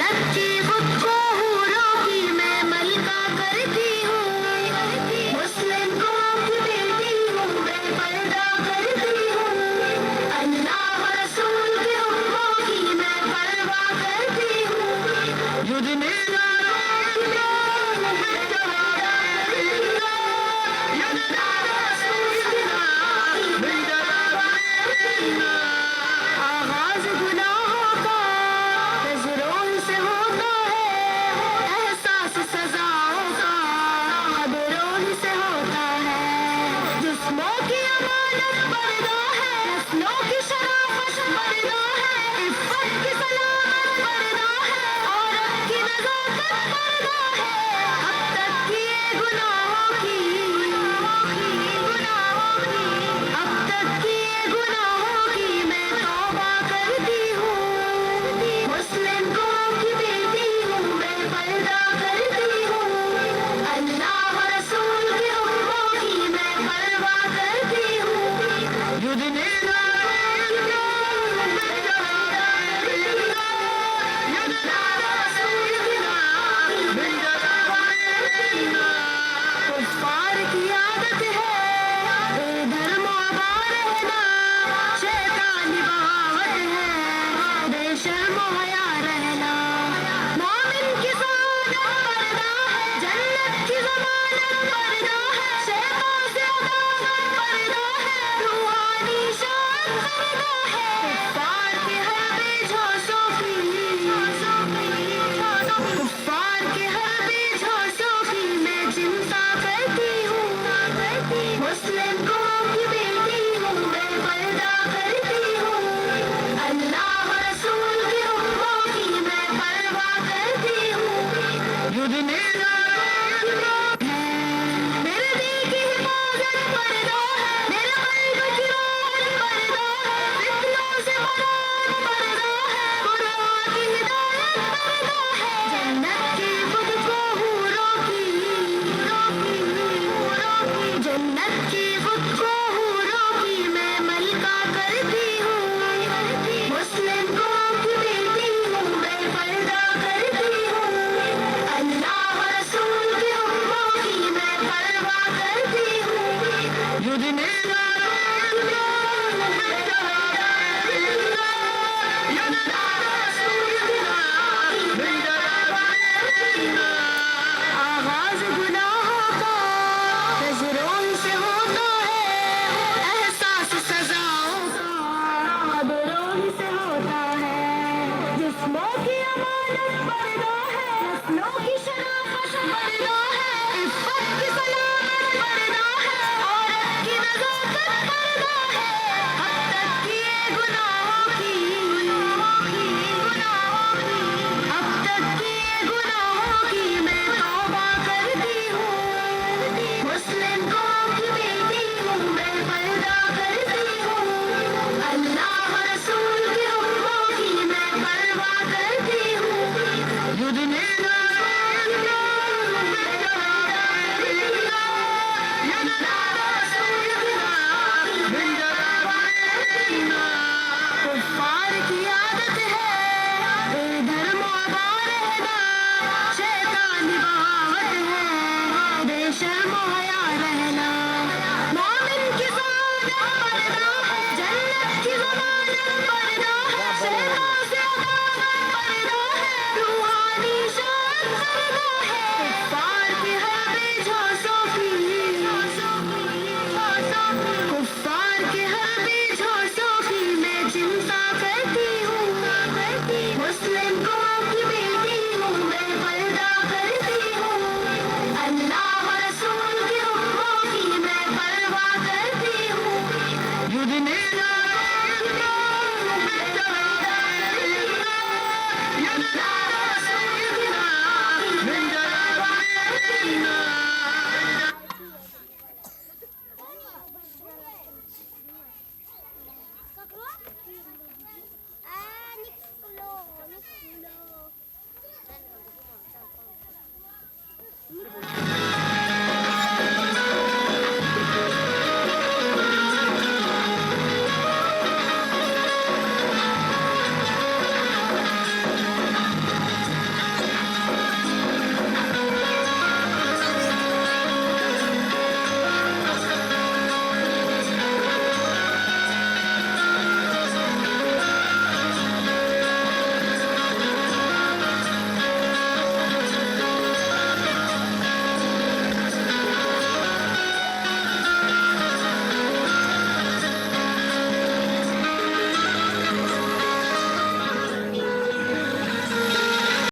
जन्नत की खुद को हूरों की मैं मलका करती हूँ। मुस्लिम कौम की बेटी हूँ, मैं पर्दा करती हूँ। अल्लाह रसूल के हुक्मों की मैं परवाह करती हूँ। युद्ध में आगाज गुनाहों का नजरों से होता है, एहसास सजाओं का खबरों से होता है। जिस्मों की अमानत पर्दा है, नस्लों की शराफत पर्दा है, इफ्फत की सलामत पर्दा है, औरत की नजाकत पर्दा है। अब तक किए गुनाहों की अब तक किए गुनाहों की मैं तौबा करती हूँ। मुस्लिम कौम की बेटी हूँ, मैं पर्दा करती हूँ। अल्लाह रसूल के हुक्मों की मैं परवाह करती हूँ। युद्ध में कुफ्फार की आदत है बेधर्म आबाद रहना, शैतानी बगावत है बेशर्म हया रहना। मोमिन की सादत पर्दा है, जन्नत की ज़मानत पर्दा है, शैतान से अदावत पर्दा है, रूहानी शान पर्दा है। कुफ्फार के हर बेझोशों की कुफ्फार के हर बेझोशों की मैं चिंता करती हूँ। मुस्लिम कौम की बेटी हूँ, मैं पर्दा करती हूँ। अल्लाह रसूल के हुक्मों की मैं परवाह करती हूँ। युद्ध में मेरे दिल की हिफाजत पर्दा है, मेरे क़ल्ब की रोशनी पर्दा है, फितनों से मराद पर्दा है, कुरान की हिदायत पर्दा है। जन्नत की खुद को हूरों की जन्नत की खुद को हूरों की मैं मलका करती हूँ। मुस्लिम कौम की बेटी हूँ, मैं पर्दा करती हूँ। अल्लाह रसूल के हुक्मों की मैं परवाह करती हूँ। युद्ध में आगाज गुनाहों का नजरों से होता है, एहसास सजाओं का खबरों से होता है। जिस्मों की अमानत पर्दा है, नस्लों की शराफत पर्दा है, इफ्फत की सलामत पर्दा है, औरत की नजाकत पर्दा है। अब तक किए गुनाहों की अब तक किए गुनाहों की मैं तौबा करती हूँ। मुस्लिम कौम की बेटी हूँ, मैं पर्दा करती हूँ। अल्लाह रसूल के हुक्मों की मैं परवाह करती हूँ। युद्ध में कुफ्फार की आदत है बेधर्म आबाद रहना, शैतानी बगावत है बेशर्म हया रहना। मोमिन की सादत पर्दा है, जन्नत की ज़मानत पर्दा है, शैतान से अदावत पर्दा है, रूहानी शान पर्दा है।